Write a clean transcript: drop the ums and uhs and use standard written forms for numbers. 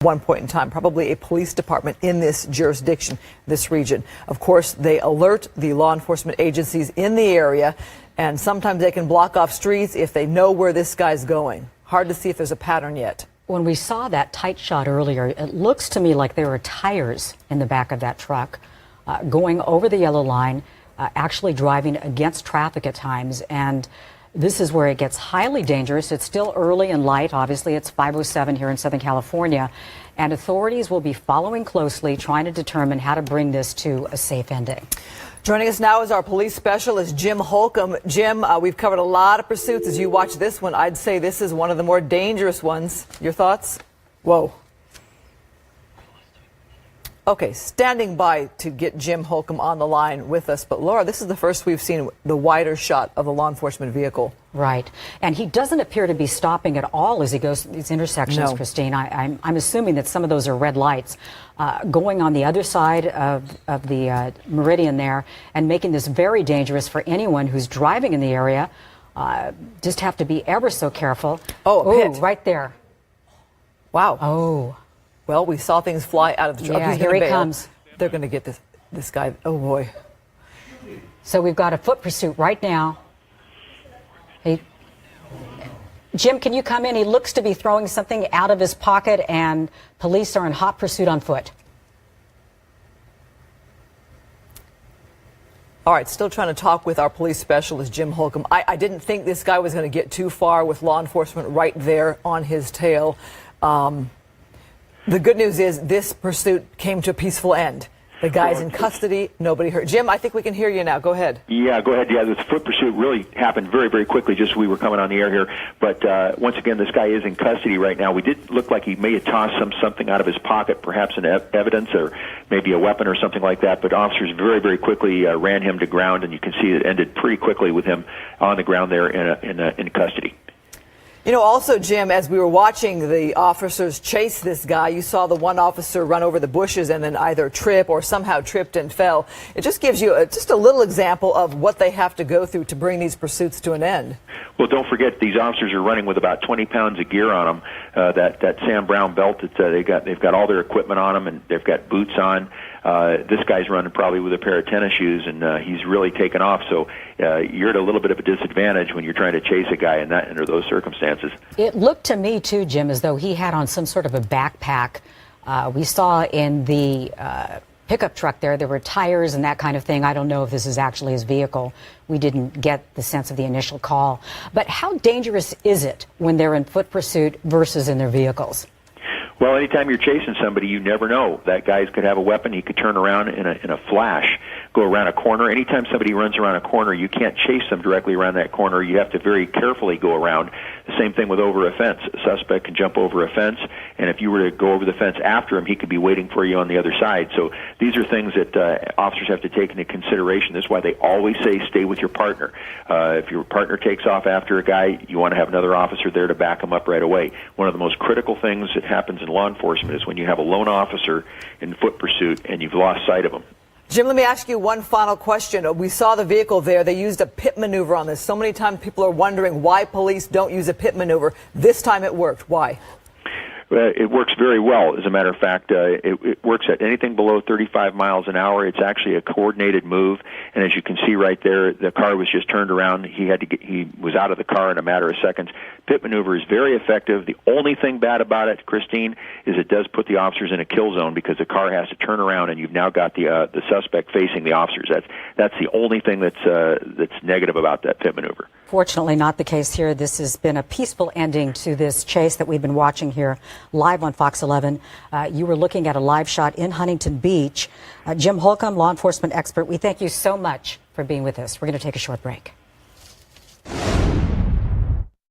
one point in time, probably a police department in this jurisdiction, this region. Of course, they alert the law enforcement agencies in the area, and sometimes they can block off streets if they know where this guy's going. Hard to see if there's a pattern yet. When we saw that tight shot earlier, it looks to me like there were tires in the back of that truck going over the yellow line, actually driving against traffic at times. And this is where it gets highly dangerous. It's still early and light. Obviously, it's 5:07 here in Southern California. And authorities will be following closely, trying to determine how to bring this to a safe ending. Joining us now is our police specialist, Jim Holcomb. Jim, we've covered a lot of pursuits. As you watch this one, I'd say this is one of the more dangerous ones. Your thoughts? Whoa. Okay, standing by to get Jim Holcomb on the line with us. But Laura, this is the first we've seen the wider shot of a law enforcement vehicle. Right. And he doesn't appear to be stopping at all as he goes through these intersections, Christine. I'm assuming that some of those are red lights going on the other side of the meridian there and making this very dangerous for anyone who's driving in the area. Just have to be ever so careful. Oh, right there. Wow. Oh. Well, we saw things fly out of the truck. Yeah, here he comes. They're going to get this guy. Oh, boy. So we've got a foot pursuit right now. Hey, Jim, can you come in? He looks to be throwing something out of his pocket, and police are in hot pursuit on foot. All right, still trying to talk with our police specialist, Jim Holcomb. I didn't think this guy was going to get too far with law enforcement right there on his tail. The good news is this pursuit came to a peaceful end. The guy's in custody. Nobody hurt. Jim, I think we can hear you now. Go ahead. Yeah, go ahead. Yeah, this foot pursuit really happened very, very quickly just as we were coming on the air here. But once again, this guy is in custody right now. We did look like he may have tossed something out of his pocket, perhaps an evidence or maybe a weapon or something like that. But officers very, very quickly ran him to ground, and you can see it ended pretty quickly with him on the ground there in custody. You know, also, Jim, as we were watching the officers chase this guy, you saw the one officer run over the bushes and then either trip or somehow tripped and fell. It just gives you just a little example of what they have to go through to bring these pursuits to an end. Well, don't forget, these officers are running with about 20 pounds of gear on them. That Sam Brown belt, they've got all their equipment on them, and they've got boots on. This guy's running probably with a pair of tennis shoes, and he's really taken off. So you're at a little bit of a disadvantage when you're trying to chase a guy under those circumstances. It looked to me, too, Jim, as though he had on some sort of a backpack. We saw in the pickup truck there were tires and that kind of thing. I don't know if this is actually his vehicle. We didn't get the sense of the initial call. But how dangerous is it when they're in foot pursuit versus in their vehicles? Well, anytime you're chasing somebody, you never know. That guy could have a weapon. He could turn around in a flash, go around a corner. Anytime somebody runs around a corner, you can't chase them directly around that corner. You have to very carefully go around. The same thing with over a fence. A suspect can jump over a fence, and if you were to go over the fence after him, he could be waiting for you on the other side. So these are things that officers have to take into consideration. This is why they always say stay with your partner. If your partner takes off after a guy, you want to have another officer there to back him up right away. One of the most critical things that happens in law enforcement is when you have a lone officer in foot pursuit and you've lost sight of him. Jim, let me ask you one final question. We saw the vehicle there. They used a pit maneuver on this. So many times people are wondering why police don't use a pit maneuver. This time it worked. Why? It works very well. As a matter of fact, it works at anything below 35 miles an hour. It's actually a coordinated move, and as you can see right there, the car was just turned around. He was out of the car in a matter of seconds. Pit maneuver is very effective. The only thing bad about it, Christine, is it does put the officers in a kill zone because the car has to turn around, and you've now got the suspect facing the officers. That's the only thing that's negative about that pit maneuver. Fortunately, not the case here. This has been a peaceful ending to this chase that we've been watching here live on Fox 11. You were looking at a live shot in Huntington Beach. Jim Holcomb, law enforcement expert, we thank you so much for being with us. We're going to take a short break.